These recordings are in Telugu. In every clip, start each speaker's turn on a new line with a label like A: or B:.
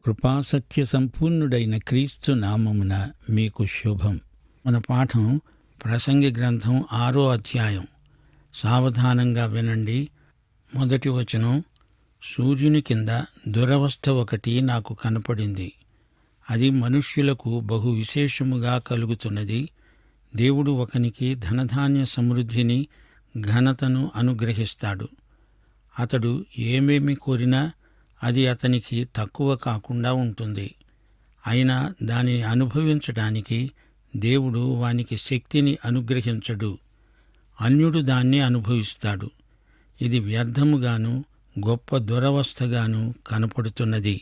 A: కృపాసత్య సంపూర్ణుడైన క్రీస్తు నామమున మీకు శుభం. మన పాఠం ప్రసంగి గ్రంథం 6వ అధ్యాయం. సావధానంగా వినండి. మొదటి వచనం. సూర్యుని కింద దురవస్థ ఒకటి నాకు కనపడింది. అది మనుష్యులకు బహు విశేషముగా కలుగుతున్నది. దేవుడు ఒకనికి ధనధాన్య సమృద్ధిని, ఘనతను అనుగ్రహిస్తాడు. అతడు ఏమేమి కోరినా అది అతనికి తక్కువ కాకుండా ఉంటుంది. అయినా దానిని అనుభవించడానికి దేవుడు వానికి శక్తిని అనుగ్రహించడు. అన్యుడు దాన్ని అనుభవిస్తాడు. ఇది వ్యర్థముగాను గొప్ప దురవస్థగాను కనపడుతున్నది.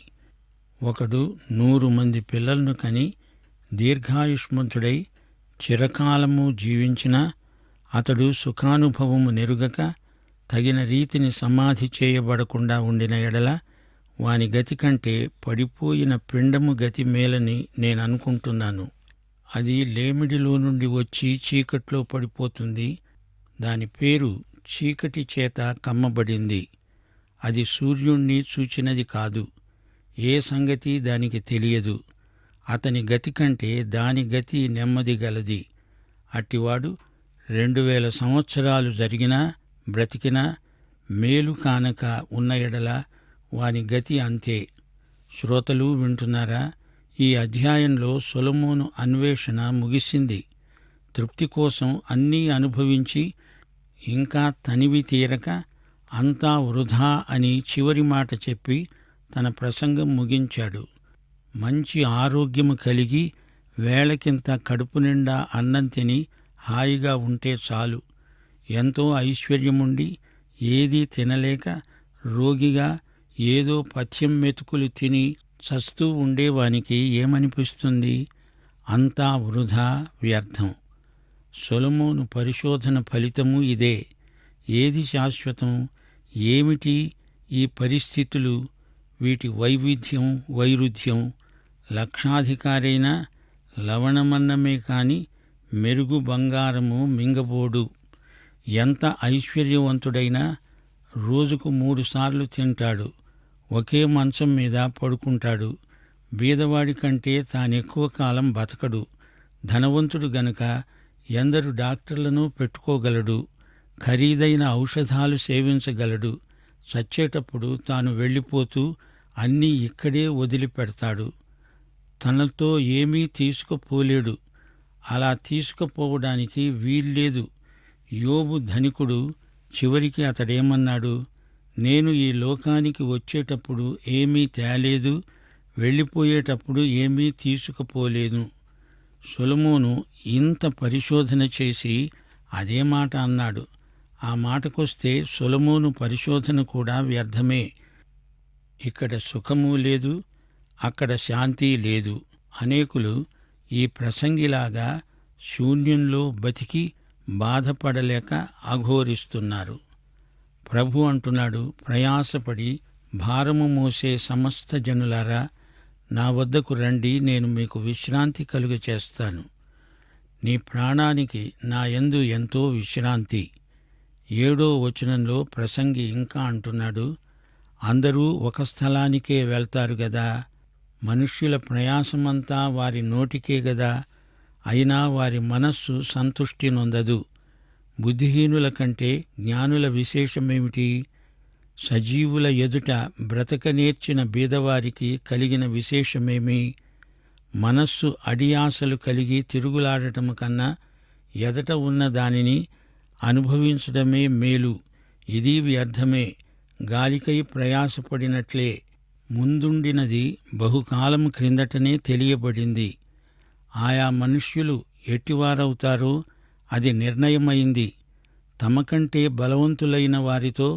A: ఒకడు 100 మంది పిల్లలను కని దీర్ఘాయుష్మంతుడై చిరకాలము జీవించినా అతడు సుఖానుభవము నెరుగక తగిన రీతిని సమాధి చేయబడకుండా ఉండిన ఎడల వాని గతి కంటే పడిపోయిన పిండము గతి మేలని నేననుకుంటున్నాను. అది లేమిడిలో నుండి వచ్చి చీకట్లో పడిపోతుంది. దాని పేరు చీకటి చేత కమ్మబడింది. అది సూర్యుణ్ణి చూచినది కాదు. ఏ సంగతి దానికి తెలియదు. అతని గతి కంటే దాని గతి నెమ్మది గలది. అట్టివాడు 2000 సంవత్సరాలు జరిగినా బ్రతికినా మేలు కానక ఉన్న ఎడల వాని గతి అంతే. శ్రోతలు వింటున్నారా? ఈ అధ్యాయంలో సొలొమోను అన్వేషణ ముగిసింది. తృప్తి కోసం అన్నీ అనుభవించి ఇంకా తనివి తీరక అంతా వృధా అని చివరి మాట చెప్పి తన ప్రసంగం ముగించాడు. మంచి ఆరోగ్యము కలిగి వేళకింత కడుపు నిండా అన్నం తిని హాయిగా ఉంటే చాలు. ఎంతో ఐశ్వర్యముండి ఏదీ తినలేక రోగిగా ఏదో పథ్యం మెతుకులు తిని చస్తూ ఉండేవానికి ఏమనిపిస్తుంది? అంతా వృధా, వ్యర్థం. సొలొమోను పరిశోధన ఫలితము ఇదే. ఏది శాశ్వతం? ఏమిటి ఈ పరిస్థితులు? వీటి వైవిధ్యం, వైరుధ్యం. లక్షాధికారైన లవణమన్నమే కాని మెరుగు బంగారము మింగబోడు. ఎంత ఐశ్వర్యవంతుడైనా రోజుకు 3 సార్లు తింటాడు. ఒకే మంచం మీద పడుకుంటాడు. బీదవాడి కంటే తానెక్కువ కాలం బతకడు. ధనవంతుడు గనుక ఎందరు డాక్టర్లను పెట్టుకోగలడు. ఖరీదైన ఔషధాలు సేవించగలడు. చచ్చేటప్పుడు తాను వెళ్ళిపోతూ అన్నీ ఇక్కడే వదిలిపెడతాడు. తనతో ఏమీ తీసుకుపోలేడు. అలా తీసుకుపోవడానికి వీల్లేదు. యోబు ధనికుడు. చివరికి అతడేమన్నాడు? నేను ఈ లోకానికి వచ్చేటప్పుడు ఏమీ తేలేదు, వెళ్ళిపోయేటప్పుడు ఏమీ తీసుకుపోలేదు. సొలొమోను ఇంత పరిశోధన చేసి అదే మాట అన్నాడు. ఆ మాటకొస్తే సొలొమోను పరిశోధన కూడా వ్యర్థమే. ఇక్కడ సుఖము లేదు, అక్కడ శాంతి లేదు. అనేకులు ఈ ప్రసంగిలాగా శూన్యంలో బతికి బాధపడలేక అఘోరిస్తున్నారు. ప్రభు అంటున్నాడు, ప్రయాసపడి భారము మోసే సమస్త జనులారా, నా వద్దకు రండి, నేను మీకు విశ్రాంతి కలుగచేస్తాను. నీ ప్రాణానికి నా యందు ఎంతో విశ్రాంతి. 7వ వచనంలో ప్రసంగి ఇంకా అంటున్నాడు, అందరూ ఒక స్థలానికే వెళ్తారు గదా, మనుష్యుల ప్రయాసమంతా వారి నోటికే గదా, అయినా వారి మనస్సు సంతుష్టి నొందదు. బుద్ధిహీనుల కంటే జ్ఞానుల విశేషమేమిటి? సజీవుల ఎదుట బ్రతక నేర్చిన బీదవారికి కలిగిన విశేషమేమి? మనస్సు అడియాసలు కలిగి తిరుగులాడటము కన్నా ఎదట ఉన్న దానిని అనుభవించడమే మేలు. ఇది వ్యర్థమే, గాలికై ప్రయాసపడినట్లే. ముందుండినది బహుకాలం క్రిందటనే తెలియబడింది. ఆయా మనుష్యులు ఎట్టివారవుతారో అది నిర్ణయమైంది. తమకంటే బలవంతులైన వారితో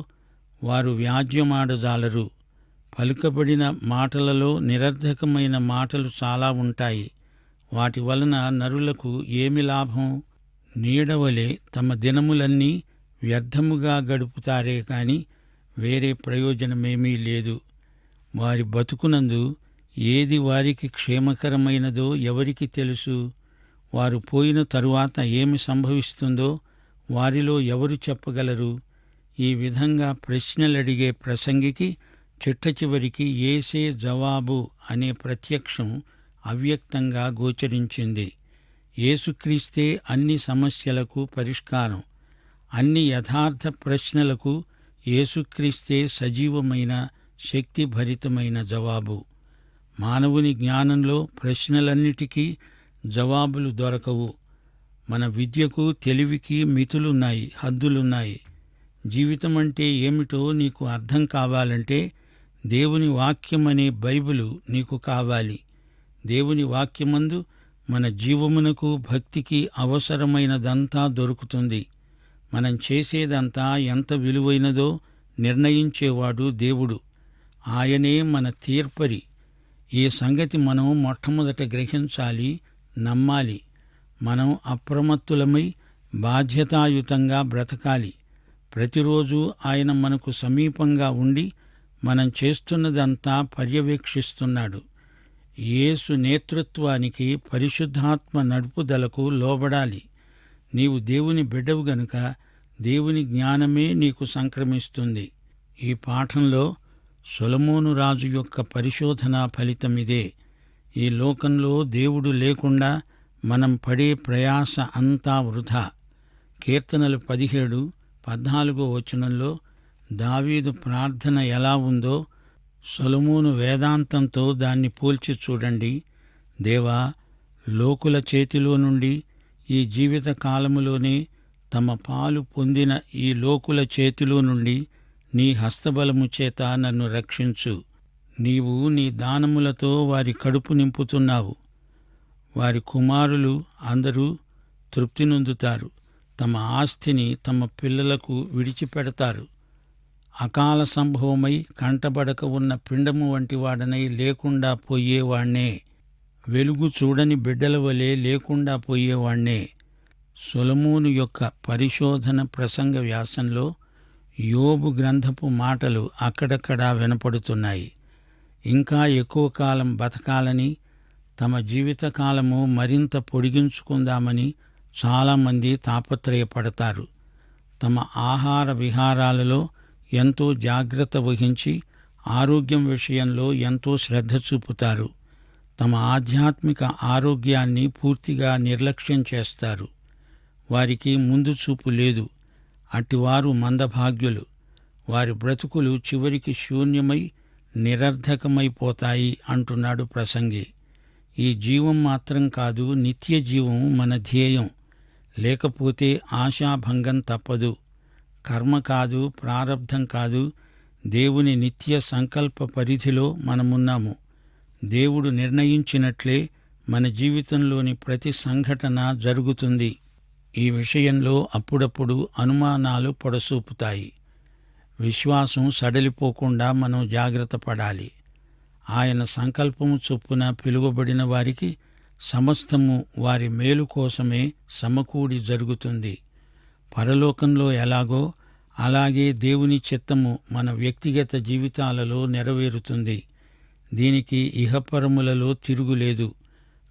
A: వారు వ్యాజ్యమాడజాలరు. పలుకబడిన మాటలలో నిరర్ధకమైన మాటలు చాలా ఉంటాయి. వాటి వలన నరులకు ఏమి లాభం? నీడవలే తమ దినములన్నీ వ్యర్థముగా గడుపుతారే కాని వేరే ప్రయోజనమేమీ లేదు. వారి బతుకునందు ఏది వారికి క్షేమకరమైనదో ఎవరికి తెలుసు? వారు పోయిన తరువాత ఏమి సంభవిస్తుందో వారిలో ఎవరు చెప్పగలరు? ఈ విధంగా ప్రశ్నలడిగే ప్రసంగికి చిట్టచివరికి యేసే జవాబు అనే ప్రత్యక్షం అవ్యక్తంగా గోచరించింది. యేసుక్రీస్తే అన్ని సమస్యలకు పరిష్కారం. అన్ని యథార్థ ప్రశ్నలకు యేసుక్రీస్తే సజీవమైన, శక్తిభరితమైన జవాబు. మానవుని జ్ఞానంలో ప్రశ్నలన్నిటికీ జవాబులు దొరకవు. మన విద్యకు, తెలివికి మితులున్నాయి, హద్దులున్నాయి. జీవితమంటే ఏమిటో నీకు అర్థం కావాలంటే దేవుని వాక్యమనే బైబిలు నీకు కావాలి. దేవుని వాక్యమందు మన జీవమునకు, భక్తికి అవసరమైనదంతా దొరుకుతుంది. మనం చేసేదంతా ఎంత విలువైనదో నిర్ణయించేవాడు దేవుడు. ఆయనే మన తీర్పరి. ఈ సంగతి మనం మొట్టమొదట గ్రహించాలి, నమ్మాలి. మనం అప్రమత్తులమై బాధ్యతాయుతంగా బ్రతకాలి. ప్రతిరోజు ఆయన మనకు సమీపంగా ఉండి మనం చేస్తున్నదంతా పర్యవేక్షిస్తున్నాడు. యేసు నేతృత్వానికి, పరిశుద్ధాత్మ నడుపుదలకు లోబడాలి. నీవు దేవుని బిడ్డవు గనుక దేవుని జ్ఞానమే నీకు సంక్రమిస్తుంది. ఈ పాఠంలో సొలొమోను రాజు యొక్క పరిశోధనా ఫలితమిదే. ఈ లోకంలో దేవుడు లేకుండా మనం పడే ప్రయాస అంతా వృధా. కీర్తనలు 17:14 దావీదు ప్రార్థన ఎలా ఉందో సొలొమోను వేదాంతంతో దాన్ని పోల్చి చూడండి. దేవా, లోకుల చేతిలో నుండి ఈ జీవిత కాలములోనే తమ పాలు పొందిన ఈ లోకుల చేతిలో నుండి నీ హస్తబలము చేత నన్ను రక్షించు. నీవు నీ దానములతో వారి కడుపు నింపుతున్నావు. వారి కుమారులు అందరూ తృప్తి నొందుతారు. తమ ఆస్తిని తమ పిల్లలకు విడిచిపెడతారు. అకాల సంభవమై కంటబడక ఉన్న పిండము వంటి వాడనై లేకుండా పోయేవాణ్ణే. వెలుగు చూడని బిడ్డల వలె లేకుండా పోయేవాణ్ణే. సొలొమోను యొక్క పరిశోధన ప్రసంగ వ్యాసంలో యోబు గ్రంథపు మాటలు అక్కడక్కడా వినపడుతున్నాయి. ఇంకా ఎక్కువ కాలం బతకాలని, తమ జీవితకాలము మరింత పొడిగించుకుందామని చాలామంది తాపత్రయపడతారు. తమ ఆహార విహారాలలో ఎంతో జాగ్రత్త వహించి ఆరోగ్యం విషయంలో ఎంతో శ్రద్ధ చూపుతారు. తమ ఆధ్యాత్మిక ఆరోగ్యాన్ని పూర్తిగా నిర్లక్ష్యం చేస్తారు. వారికి ముందు చూపు లేదు. అట్టివారు మందభాగ్యులు. వారి బ్రతుకులు చివరికి శూన్యమై నిరర్ధకమైపోతాయి అంటున్నాడు ప్రసంగి. ఈ జీవం మాత్రం కాదు, నిత్య జీవం మన ధ్యేయం. లేకపోతే ఆశాభంగం తప్పదు. కర్మ కాదు, ప్రారబ్ధం కాదు, దేవుని నిత్య సంకల్ప పరిధిలో మనమున్నాము. దేవుడు నిర్ణయించినట్లే మన జీవితంలోని ప్రతి సంఘటన జరుగుతుంది. ఈ విషయంలో అప్పుడప్పుడు అనుమానాలు పొడసూపుతాయి. విశ్వాసం సడలిపోకుండా మనం జాగ్రత్త పడాలి. ఆయన సంకల్పము చొప్పున పిలువబడిన వారికి సమస్తము వారి మేలు కోసమే సమకూడి జరుగుతుంది. పరలోకంలో ఎలాగో అలాగే దేవుని చిత్తము మన వ్యక్తిగత జీవితాలలో నెరవేరుతుంది. దీనికి ఇహపరములలో తిరుగులేదు.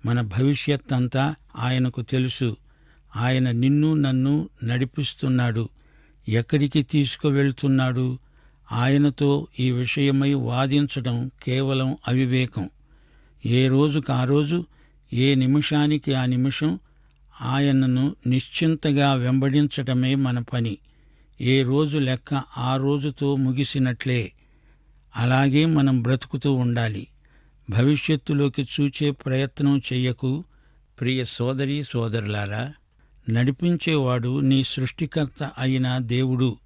A: మన భవిష్యత్తంతా ఆయనకు తెలుసు. ఆయన నిన్ను నన్ను నడిపిస్తున్నాడు. ఎక్కడికి తీసుకువెళ్తున్నాడు? ఆయనతో ఈ విషయమై వాదించడం కేవలం అవివేకం. ఏ రోజుకు ఆ రోజు, ఏ నిమిషానికి ఆ నిమిషం ఆయనను నిశ్చింతగా వెంబడించటమే మన పని. ఏ రోజు లెక్క ఆ రోజుతో ముగిసినట్లే. అలాగే మనం బ్రతుకుతూ ఉండాలి. భవిష్యత్తులోకి చూచే ప్రయత్నం చెయ్యకు. ప్రియ సోదరీ సోదరులారా, నడిపించేవాడు నీ సృష్టికర్త అయిన దేవుడు.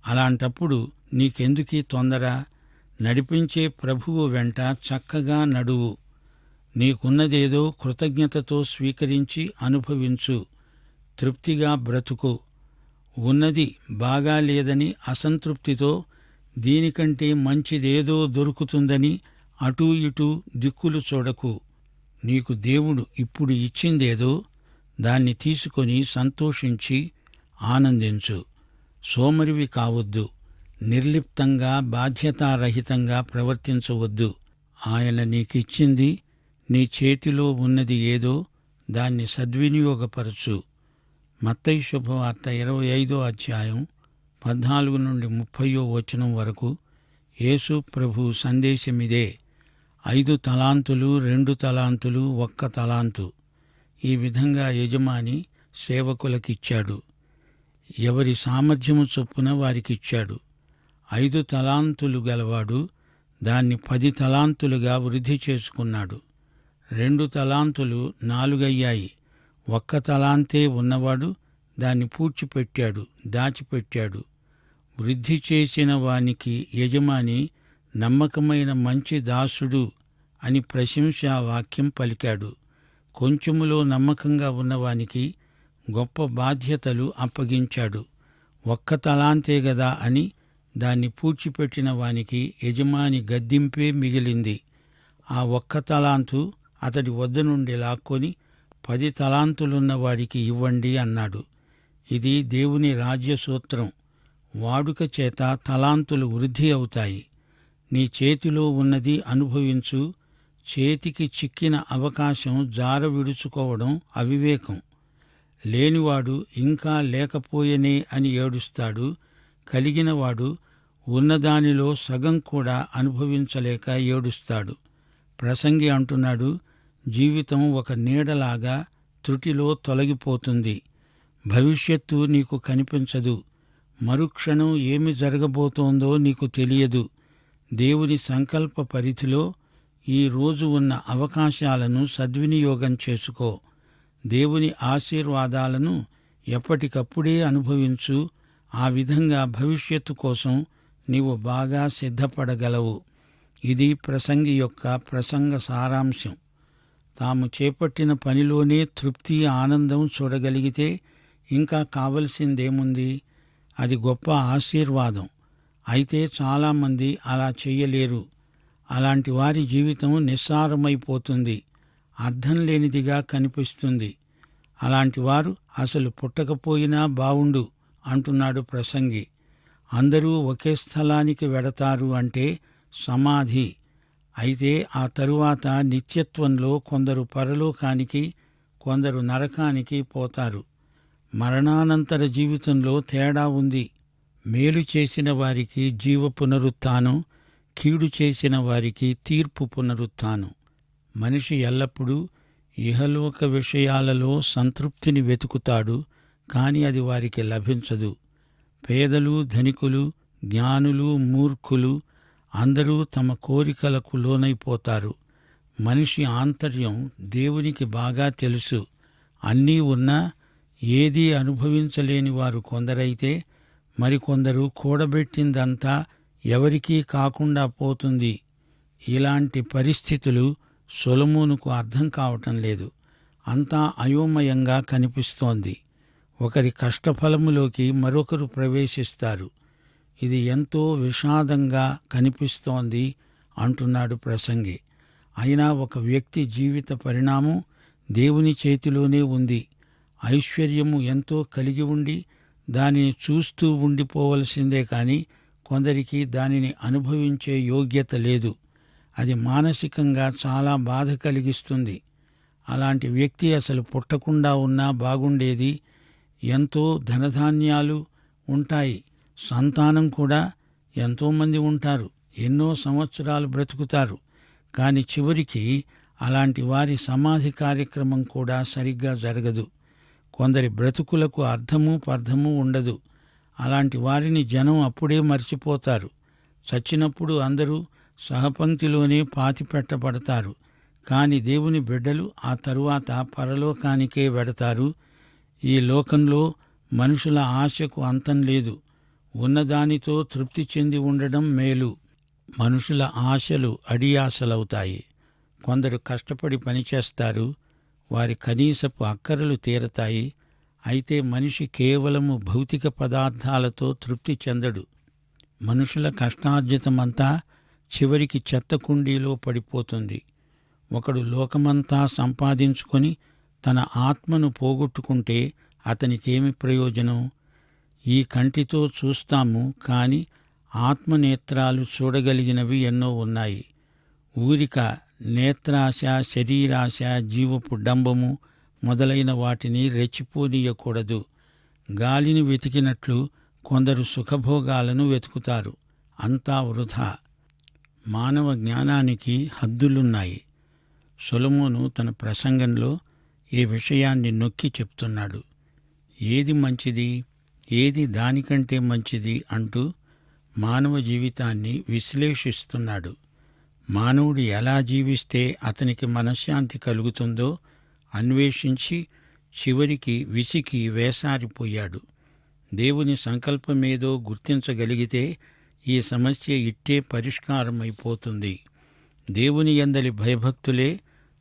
A: అలాంటప్పుడు నీకెందుకీ తొందర? నడిపించే ప్రభువు వెంట చక్కగా నడువు. నీకున్నదేదో కృతజ్ఞతతో స్వీకరించి అనుభవించు. తృప్తిగా బ్రతుకు. ఉన్నది బాగా లేదని అసంతృప్తితో దీనికంటే మంచిదేదో దొరుకుతుందని అటూ ఇటూ దిక్కులు చూడకు. నీకు దేవుడు ఇప్పుడు ఇచ్చిందేదో దాన్ని తీసుకొని సంతోషించి ఆనందించు. సోమరివి కావద్దు. నిర్లిప్తంగా, బాధ్యతారహితంగా ప్రవర్తించవద్దు. ఆయన నీకిచ్చింది, నీ చేతిలో ఉన్నది ఏదో దాన్ని సద్వినియోగపరచు. మత్తయి శుభవార్త 25వ అధ్యాయం 14 నుండి 30వ వచనం వరకు యేసు ప్రభు సందేశమిదే. 5 తలాంతులు, 2 తలాంతులు, 1 తలాంతు. ఈ విధంగా యజమాని సేవకులకిచ్చాడు. ఎవరి సామర్థ్యము చొప్పున వారికిచ్చాడు. 5 తలాంతులు గలవాడు దాన్ని 10 తలాంతులుగా వృద్ధి చేసుకున్నాడు. 2 తలాంతులు 4 అయ్యాయి. 1 తలాంతే ఉన్నవాడు దాన్ని పూడ్చిపెట్టాడు, దాచిపెట్టాడు. వృద్ధి చేసిన వానికి యజమాని నమ్మకమైన మంచి దాసుడు అని ప్రశంసా వాక్యం పలికాడు. కొంచెములో నమ్మకంగా ఉన్నవానికి గొప్ప బాధ్యతలు అప్పగించాడు. 1 తలాంతే గదా అని దాన్ని పూడ్చిపెట్టిన వానికి యజమాని గద్దింపే మిగిలింది. ఆ 1 తలాంతు అతడి వద్ద నుండి లాక్కొని 10 తలాంతులున్న వాడికి ఇవ్వండి అన్నాడు. ఇది దేవుని రాజ్యసూత్రం. వాడుక చేత తలాంతులు వృద్ధి అవుతాయి. నీ చేతిలో ఉన్నది అనుభవించు. చేతికి చిక్కిన అవకాశం జార విడుచుకోవడం అవివేకం. లేనివాడు ఇంకా లేకపోయెనే అని ఏడుస్తాడు. కలిగినవాడు ఉన్నదానిలో సగం కూడా అనుభవించలేక ఏడుస్తాడు. ప్రసంగి అంటున్నాడు, జీవితం ఒక నీడలాగా త్రుటిలో తొలగిపోతుంది. భవిష్యత్తు నీకు కనిపించదు. మరుక్షణం ఏమి జరగబోతోందో నీకు తెలియదు. దేవుని సంకల్ప పరిధిలో ఈ రోజు ఉన్న అవకాశాలను సద్వినియోగం చేసుకో. దేవుని ఆశీర్వాదాలను ఎప్పటికప్పుడే అనుభవించు. ఆ విధంగా భవిష్యత్తు కోసం నీవు బాగా సిద్ధపడగలవు. ఇది ప్రసంగి యొక్క ప్రసంగ సారాంశం. తాము చేపట్టిన పనిలోనే తృప్తి, ఆనందం చూడగలిగితే ఇంకా కావలసిందేముంది? అది గొప్ప ఆశీర్వాదం. అయితే చాలామంది అలా చెయ్యలేరు. అలాంటి వారి జీవితం నిస్సారమైపోతుంది, అర్థం లేనిదిగా కనిపిస్తుంది. అలాంటి వారు అసలు పుట్టకపోయినా బావుండు అంటున్నాడు ప్రసంగి. అందరూ ఒకే స్థలానికి వెడతారు అంటే సమాధి. అయితే ఆ తరువాత నిత్యత్వంలో కొందరు పరలోకానికి, కొందరు నరకానికి పోతారు. మరణానంతర జీవితంలో తేడా ఉంది. మేలు చేసిన వారికి జీవ పునరుత్థానం, కీడు చేసిన వారికి తీర్పు పునరుత్థానం. మనిషి ఎల్లప్పుడూ ఇహలోక విషయాలలో సంతృప్తిని వెతుకుతాడు, కాని అది వారికి లభించదు. పేదలు, ధనికులు, జ్ఞానులు, మూర్ఖులు అందరూ తమ కోరికలకు లోనైపోతారు. మనిషి ఆంతర్యం దేవునికి బాగా తెలుసు. అన్నీ ఉన్నా ఏదీ అనుభవించలేని వారు కొందరైతే, మరికొందరు కూడబెట్టిందంతా ఎవరికీ కాకుండా పోతుంది. ఇలాంటి పరిస్థితులు సొలొమోనుకు అర్థం కావటం లేదు. అంతా అయోమయంగా కనిపిస్తోంది. ఒకరి కష్టఫలములోకి మరొకరు ప్రవేశిస్తారు. ఇది ఎంతో విషాదంగా కనిపిస్తోంది అంటున్నాడు ప్రసంగి. అయినా ఒక వ్యక్తి జీవిత పరిణామం దేవుని చేతిలోనే ఉంది. ఐశ్వర్యము ఎంతో కలిగి ఉండి దానిని చూస్తూ ఉండిపోవలసిందే కాని కొందరికి దానిని అనుభవించే యోగ్యత లేదు. అది మానసికంగా చాలా బాధ కలిగిస్తుంది. అలాంటి వ్యక్తి అసలు పుట్టకుండా ఉన్నా బాగుండేది. ఎంతో ధనధాన్యాలు ఉంటాయి, సంతానం కూడా ఎంతోమంది ఉంటారు, ఎన్నో సంవత్సరాలు బ్రతుకుతారు. కాని చివరికి అలాంటి వారి సమాధి కార్యక్రమం కూడా సరిగ్గా జరగదు. కొందరి బ్రతుకులకు అర్థము పర్థము ఉండదు. అలాంటి వారిని జనం అప్పుడే మర్చిపోతారు. చచ్చినప్పుడు అందరూ సహపంక్తిలోనే పాతిపెట్టబడతారు. కాని దేవుని బిడ్డలు ఆ తరువాత పరలోకానికే వెడతారు. ఈ లోకంలో మనుషుల ఆశకు అంతం లేదు. ఉన్నదానితో తృప్తి చెంది ఉండడం మేలు. మనుషుల ఆశలు అడియాసలవుతాయి. కొందరు కష్టపడి పనిచేస్తారు, వారి కనీసపు అక్కరలు తీరతాయి. అయితే మనిషి కేవలము భౌతిక పదార్థాలతో తృప్తి చెందడు. మనుషుల కష్టార్జితమంతా చివరికి చెత్త కుండీలో పడిపోతుంది. ఒకడు లోకమంతా సంపాదించుకొని తన ఆత్మను పోగొట్టుకుంటే అతనికేమి ప్రయోజనం? ఈ కంటితో చూస్తాము, కాని ఆత్మనేత్రాలు చూడగలిగినవి ఎన్నో ఉన్నాయి. ఊరిక, నేత్రాశ, శరీరాశ, జీవపు డంబము మొదలైన వాటిని రెచ్చిపోనీయకూడదు. గాలిని వెతికినట్లు కొందరు సుఖభోగాలను వెతుకుతారు. అంతా వృథా. మానవ జ్ఞానానికి హద్దులున్నాయి. సొలొమోను తన ప్రసంగంలో ఈ విషయాన్ని నొక్కి చెప్తున్నాడు. ఏది మంచిది, ఏది దానికంటే మంచిది అంటూ మానవ జీవితాన్ని విశ్లేషిస్తున్నాడు. మానవుడు ఎలా జీవిస్తే అతనికి మనశ్శాంతి కలుగుతుందో అన్వేషించి చివరికి విసికి వేసారిపోయాడు. దేవుని సంకల్పమేదో గుర్తించగలిగితే ఈ సమస్య ఇట్టే పరిష్కారమైపోతుంది. దేవుని యందలి భయభక్తులే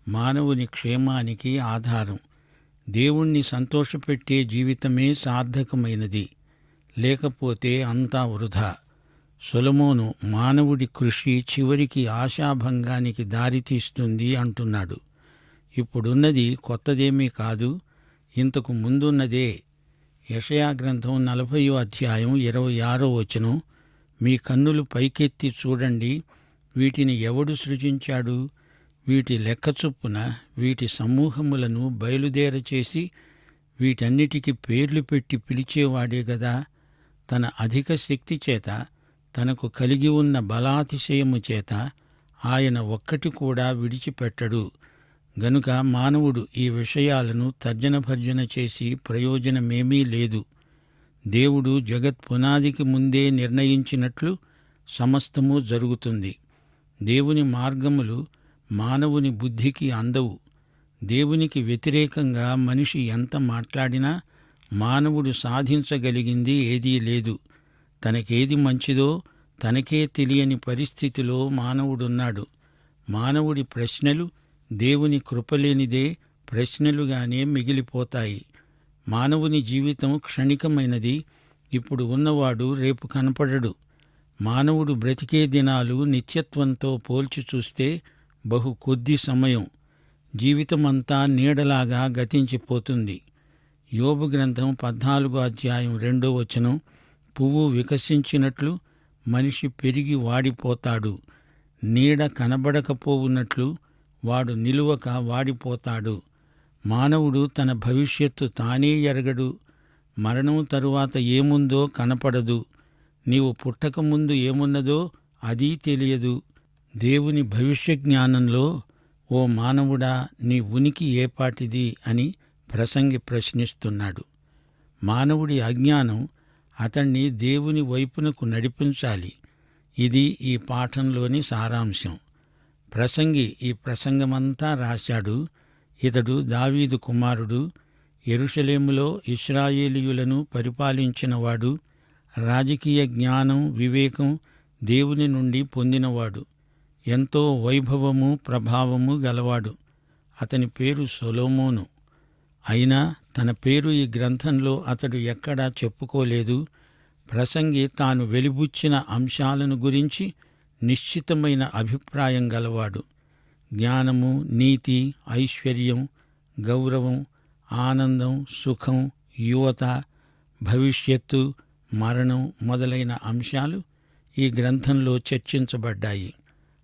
A: మానవుని క్షేమానికి ఆధారం. దేవుణ్ణి సంతోషపెట్టే జీవితమే సార్థకమైనది, లేకపోతే అంతా వృధా. సొలొమోను మానవుడి కృషి చివరికి ఆశాభంగానికి దారితీస్తుంది అంటున్నాడు. ఇప్పుడున్నది కొత్తదేమీ కాదు, ఇంతకు ముందున్నదే. యెషయా గ్రంథం 40వ అధ్యాయం 26వ వచనం, మీ కన్నులు పైకెత్తి చూడండి, వీటిని ఎవడు సృజించాడు? వీటి లెక్క చొప్పున వీటి సమూహములను బయలుదేరచేసి వీటన్నిటికీ పేర్లు పెట్టి పిలిచేవాడే గదా. తన అధిక శక్తి చేత, తనకు కలిగి ఉన్న బలాతిశయము చేత ఆయన ఒక్కటి కూడా విడిచిపెట్టడు. గనుక మానవుడు ఈ విషయాలను తర్జనభర్జన చేసి ప్రయోజనమేమీ లేదు. దేవుడు జగత్ పునాదికి ముందే నిర్ణయించినట్లు సమస్తము జరుగుతుంది. దేవుని మార్గములు మానవుని బుద్ధికి అందవు. దేవునికి వ్యతిరేకంగా మనిషి ఎంత మాట్లాడినా మానవుడు సాధించగలిగింది ఏదీ లేదు. తనకేది మంచిదో తనకే తెలియని పరిస్థితిలో మానవుడున్నాడు. మానవుడి ప్రశ్నలు దేవుని కృపలేనిదే ప్రశ్నలుగానే మిగిలిపోతాయి. మానవుని జీవితం క్షణికమైనది. ఇప్పుడు ఉన్నవాడు రేపు కనపడడు. మానవుడు బ్రతికే దినాలు నిత్యత్వంతో పోల్చి చూస్తే బహు కొద్ది సమయం. జీవితమంతా నీడలాగా గతించిపోతుంది. యోబు గ్రంథం 14వ అధ్యాయం 2వ వచనం, పువ్వు వికసించినట్లు మనిషి పెరిగి వాడిపోతాడు. నీడ కనబడకపోవున్నట్లు వాడు నిలువక వాడిపోతాడు. మానవుడు తన భవిష్యత్తు తానే ఎరగడు. మరణం తరువాత ఏముందో కనపడదు. నీవు పుట్టకముందు ఏమున్నదో అదీ తెలియదు. దేవుని భవిష్య జ్ఞానంలో ఓ మానవుడా, నీ ఉనికి ఏపాటిది అని ప్రసంగి ప్రశ్నిస్తున్నాడు. మానవుడి అజ్ఞానం అతణ్ణి దేవుని వైపునకు నడిపించాలి. ఇది ఈ పాఠంలోని సారాంశం. ప్రసంగి ఈ ప్రసంగమంతా రాశాడు. ఇతడు దావీదు కుమారుడు, యెరూషలేములో ఇశ్రాయేలీయులను పరిపాలించినవాడు, రాజకీయ జ్ఞానం, వివేకం దేవుని నుండి పొందినవాడు, ఎంతో వైభవము, ప్రభావము గలవాడు. అతని పేరు సొలొమోను. అయినా తన పేరు ఈ గ్రంథంలో అతడు ఎక్కడా చెప్పుకోలేదు. ప్రసంగి తాను వెలిబుచ్చిన అంశాలను గురించి నిశ్చితమైన అభిప్రాయం గలవాడు. జ్ఞానము, నీతి, ఐశ్వర్యం, గౌరవం, ఆనందం, సుఖం, యువత, భవిష్యత్తు, మరణం మొదలైన అంశాలు ఈ గ్రంథంలో చర్చించబడ్డాయి.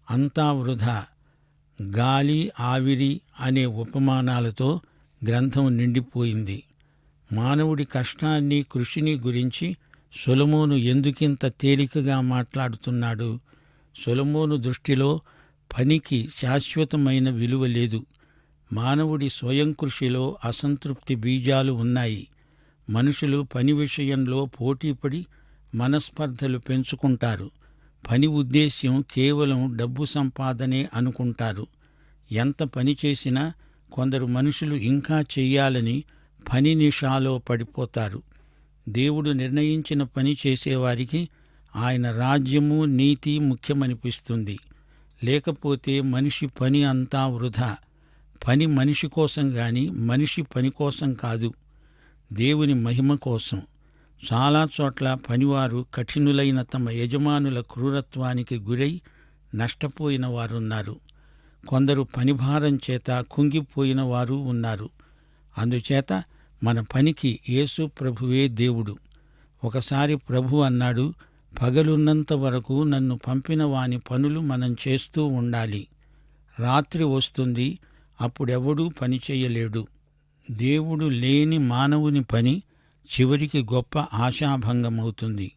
A: అంతా వృధా, గాలి, ఆవిరి అనే ఉపమానాలతో గ్రంథం నిండిపోయింది. మానవుడి కష్టాన్ని, కృషిని గురించి సొలొమోను ఎందుకింత తేలికగా మాట్లాడుతున్నాడు? సొలొమోను దృష్టిలో పనికి శాశ్వతమైన విలువ లేదు. మానవుడి స్వయం కృషిలో అసంతృప్తి బీజాలు ఉన్నాయి. మనుషులు పని విషయంలో పోటీపడి మనస్పర్ధలు పెంచుకుంటారు. పని ఉద్దేశ్యం కేవలం డబ్బు సంపాదనే అనుకుంటారు. ఎంత పని చేసినా కొందరు మనుషులు ఇంకా చెయ్యాలని పని నిషాలో పడిపోతారు. దేవుడు నిర్ణయించిన పని చేసేవారికి ఆయన రాజ్యము, నీతి ముఖ్యమనిపిస్తుంది. లేకపోతే మనిషి పని అంతా వృధా. పని మనిషి కోసం గాని మనిషి పని కోసం కాదు, దేవుని మహిమ కోసం. చాలా చోట్ల పనివారు కఠినులైన తమ యజమానుల క్రూరత్వానికి గురై నష్టపోయిన వారున్నారు. కొందరు పనిభారం చేత కుంగిపోయిన వారు ఉన్నారు. అందుచేత మన పనికి యేసు ప్రభువే దేవుడు. ఒకసారి ప్రభు అన్నాడు, పగలున్నంత వరకు నన్ను పంపిన వాని పనులు మనం చేస్తూ ఉండాలి. రాత్రి వస్తుంది, అప్పుడెవడూ పని చేయలేడు. దేవుడు లేని మానవుని పని చివరికి గొప్ప ఆశాభంగమవుతుంది.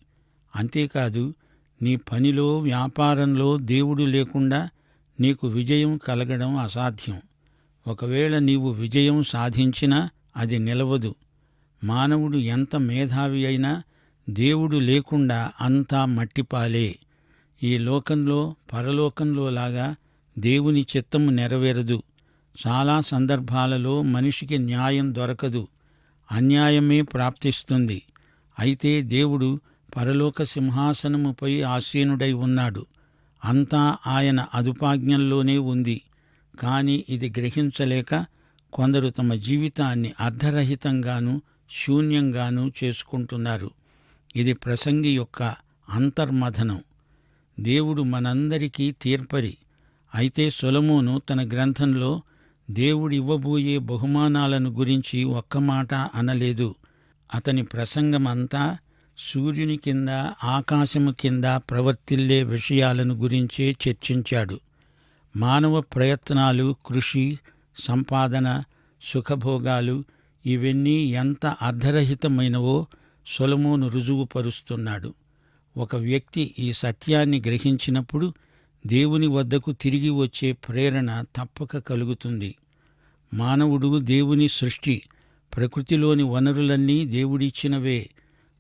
A: అంతేకాదు, నీ పనిలో, వ్యాపారంలో దేవుడు లేకుండా నీకు విజయం కలగడం అసాధ్యం. ఒకవేళ నీవు విజయం సాధించినా అది నిలవదు. మానవుడు ఎంత మేధావి అయినా దేవుడు లేకుండా అంతా మట్టిపాలే. ఈ లోకంలో, పరలోకంలో లాగా దేవుని చిత్తము నెరవేరదు. చాలా సందర్భాలలో మనిషికి న్యాయం దొరకదు, అన్యాయమే ప్రాప్తిస్తుంది. అయితే దేవుడు పరలోక సింహాసనముపై ఆసీనుడై ఉన్నాడు. అంతా ఆయన అదుపాజ్ఞల్లోనే ఉంది. కాని ఇది గ్రహించలేక కొందరు తమ జీవితాన్ని అర్ధరహితంగానూ శూన్యంగానూ చేసుకుంటున్నారు. ఇది ప్రసంగి యొక్క అంతర్మథనం. దేవుడు మనందరికీ తీర్పరి. అయితే సొలొమోను తన గ్రంథంలో దేవుడివ్వబోయే బహుమానాలను గురించి ఒక్క మాట అనలేదు. అతని ప్రసంగమంతా సూర్యుని కింద, ఆకాశము కింద ప్రవర్తిల్లే విషయాలను గురించే చర్చించాడు. మానవ ప్రయత్నాలు, కృషి, సంపాదన, సుఖభోగాలు ఇవన్నీ ఎంత అర్ధరహితమైనవో సొలొమోను రుజువుపరుస్తున్నాడు. ఒక వ్యక్తి ఈ సత్యాన్ని గ్రహించినప్పుడు దేవుని వద్దకు తిరిగి వచ్చే ప్రేరణ తప్పక కలుగుతుంది. మానవుడు దేవుని సృష్టి. ప్రకృతిలోని వనరులన్నీ దేవుడిచ్చినవే.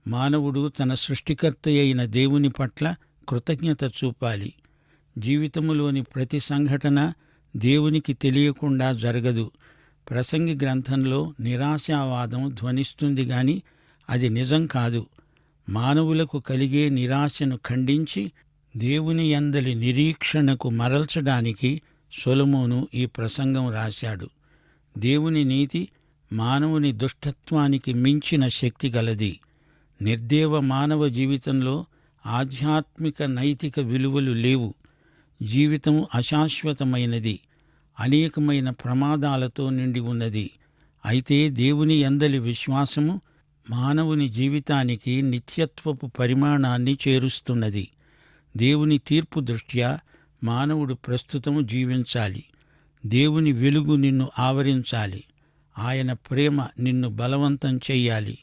A: మానవుడు తన సృష్టికర్త అయిన దేవుని పట్ల కృతజ్ఞత చూపాలి. జీవితములోని ప్రతి సంఘటన దేవునికి తెలియకుండా జరగదు. ప్రసంగి గ్రంథంలో నిరాశావాదం ధ్వనిస్తుంది గాని అది నిజం కాదు. మానవులకు కలిగే నిరాశను ఖండించి దేవుని యందలి నిరీక్షణకు మరల్చడానికి సొలొమోను ఈ ప్రసంగం రాశాడు. దేవుని నీతి మానవుని దుష్టత్వానికి మించిన శక్తి గలది. నిర్దేవ మానవ జీవితంలో ఆధ్యాత్మిక నైతిక విలువలు లేవు. జీవితం అశాశ్వతమైనది, అనేకమైన ప్రమాదాలతో నిండి ఉన్నది. అయితే దేవుని యందలి విశ్వాసము మానవుని జీవితానికి నిత్యత్వపు పరిమాణాన్ని చేరుస్తున్నది. దేవుని తీర్పు దృష్ట్యా మానవుడు ప్రస్తుతం జీవించాలి. దేవుని వెలుగు నిన్ను ఆవరించాలి. ఆయన ప్రేమ నిన్ను బలవంతం చెయ్యాలి.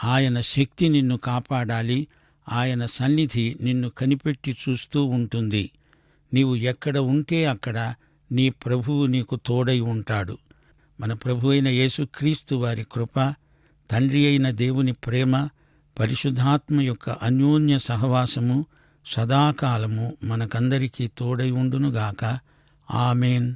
A: ఆయన శక్తి నిన్ను కాపాడాలి. ఆయన సన్నిధి నిన్ను కనిపెట్టి చూస్తూ ఉంటుంది. నీవు ఎక్కడ ఉంటే అక్కడ నీ ప్రభువు నీకు తోడై ఉంటాడు. మన ప్రభు అయిన యేసుక్రీస్తు వారి కృప, తండ్రి అయిన దేవుని ప్రేమ, పరిశుద్ధాత్మ యొక్క అన్యోన్య సహవాసము సదాకాలము మనకందరికీ తోడై ఉండునుగాక. ఆమేన్.